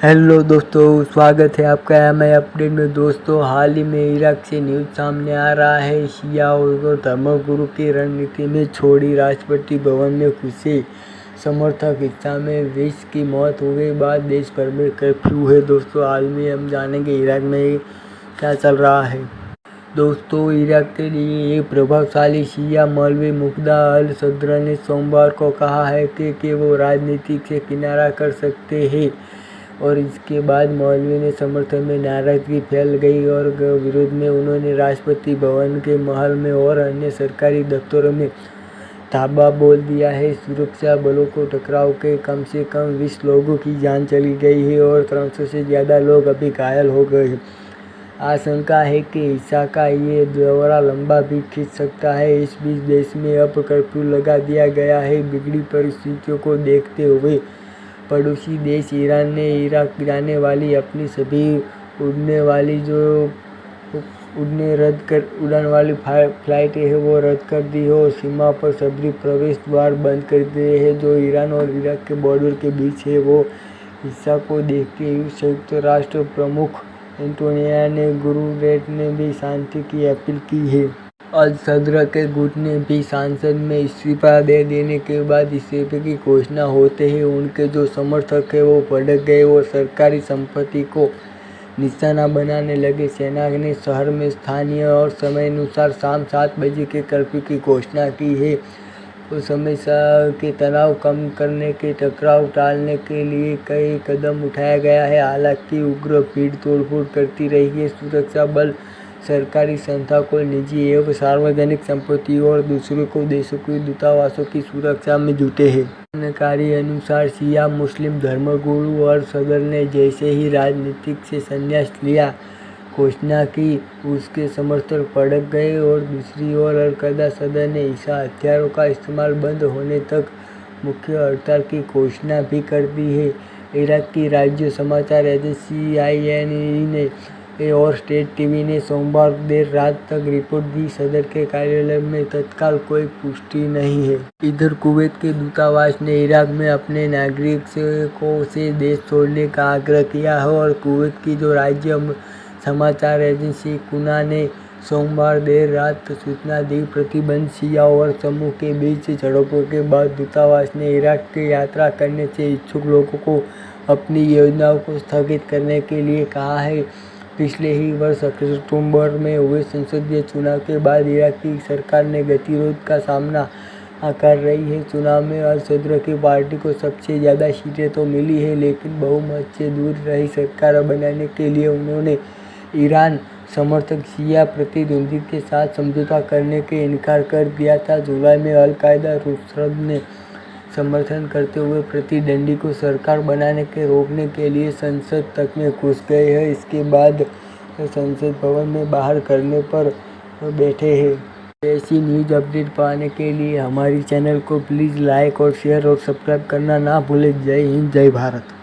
Hello दोस्तों, स्वागत है आपका नए अपडेट में। दोस्तों, हाल ही में इराक से न्यूज़ सामने आ रहा है। शिया और धर्मगुरु की रणनीति में छोड़ी राष्ट्रपति भवन में घुसे समर्थक, हिंसा में 20 की मौत हो गई। बाद देश भर में कर्फ्यू है। दोस्तों, हाल में हम जानेंगे इराक में क्या चल रहा है। दोस्तों, इराक के लिए एक प्रभावशाली शिया मौलवी मुक्ता अल सद्र ने सोमवार को कहा है कि वो राजनीति से किनारा कर सकते हैं, और इसके बाद मौलवी ने समर्थन में नाराजगी फैल गई और विरोध में उन्होंने राष्ट्रपति भवन के महल में और अन्य सरकारी दफ्तरों में धावा बोल दिया है। सुरक्षा बलों को टकराव के कम से कम 20 लोगों की जान चली गई है और 300 से ज़्यादा लोग अभी घायल हो गए हैं। आशंका है कि हिंसा का ये दौरा लंबा भी खिंच सकता है। इस बीच देश में अब कर्फ्यू लगा दिया गया है। बिगड़ी परिस्थितियों को देखते हुए पड़ोसी देश ईरान ने इराक जाने वाली अपनी सभी उड़ान वाली फ्लाइटें है वो रद्द कर दी है और सीमा पर सभी प्रवेश द्वार बंद कर दिए हैं जो ईरान और इराक के बॉर्डर के बीच है। वो हिंसा को देखते हुए संयुक्त राष्ट्र प्रमुख एंटोनियो ने गुटेरेस ने भी शांति की अपील की है। अल सद्र के गुट ने भी संसद में इस्तीफा दे देने के बाद इस्तीफे की घोषणा होते ही उनके जो समर्थक है वो भड़क गए और सरकारी संपत्ति को निशाना बनाने लगे। सेना ने शहर में स्थानीय और समय अनुसार शाम 7 बजे के कर्फ्यू की घोषणा की है। उस समय के तनाव कम करने के टकराव टालने के लिए कई कदम उठाया गया है। हालांकि उग्र भीड़ तोड़फोड़ करती रही है। सुरक्षा बल सरकारी संस्था को निजी एवं सार्वजनिक संपत्तियों और दूसरों को देशों के दूतावासों की सुरक्षा में जुटे हैं। जानकारी अनुसार शिया मुस्लिम धर्मगुरु अल सद्र ने जैसे ही राजनीतिक से संन्यास लिया घोषणा की, उसके समर्थक भड़क गए और दूसरी ओर अल-कायदा सदर ने ईसा हथियारों का इस्तेमाल बंद होने तक मुख्य हड़ताल की घोषणा भी कर दी है। इराक की राज्य समाचार एजेंसी INE ने और स्टेट टीवी ने सोमवार देर रात तक रिपोर्ट दी। सदर के कार्यालय में तत्काल कोई पुष्टि नहीं है। इधर कुवैत के दूतावास ने इराक में अपने नागरिकों से देश छोड़ने का आग्रह किया है और कुवैत की जो राज्य समाचार एजेंसी कुना ने सोमवार देर रात सूचना दी। प्रतिबंध शिया और समूह के बीच झड़पों के बाद दूतावास ने इराक की यात्रा करने से इच्छुक लोगों को अपनी योजनाओं को स्थगित करने के लिए कहा है। पिछले ही वर्ष अक्टूबर में हुए संसदीय चुनाव के बाद इराक की सरकार ने गतिरोध का सामना कर रही है। चुनाव में अल सद्र की पार्टी को सबसे ज़्यादा सीटें तो मिली है, लेकिन बहुमत से दूर रही सरकार बनाने के लिए उन्होंने ईरान समर्थक शिया प्रतिद्वंदी के साथ समझौता करने के इनकार कर दिया था। जुलाई में अल-कायदा रुस्तम ने समर्थन करते हुए प्रतिद्वंदी को सरकार बनाने के रोकने के लिए संसद तक में घुस गए हैं। इसके बाद संसद भवन में बाहर करने पर बैठे हैं। ऐसी न्यूज़ अपडेट पाने के लिए हमारी चैनल को प्लीज़ लाइक और शेयर और सब्सक्राइब करना ना भूलें। जय हिंद, जय भारत।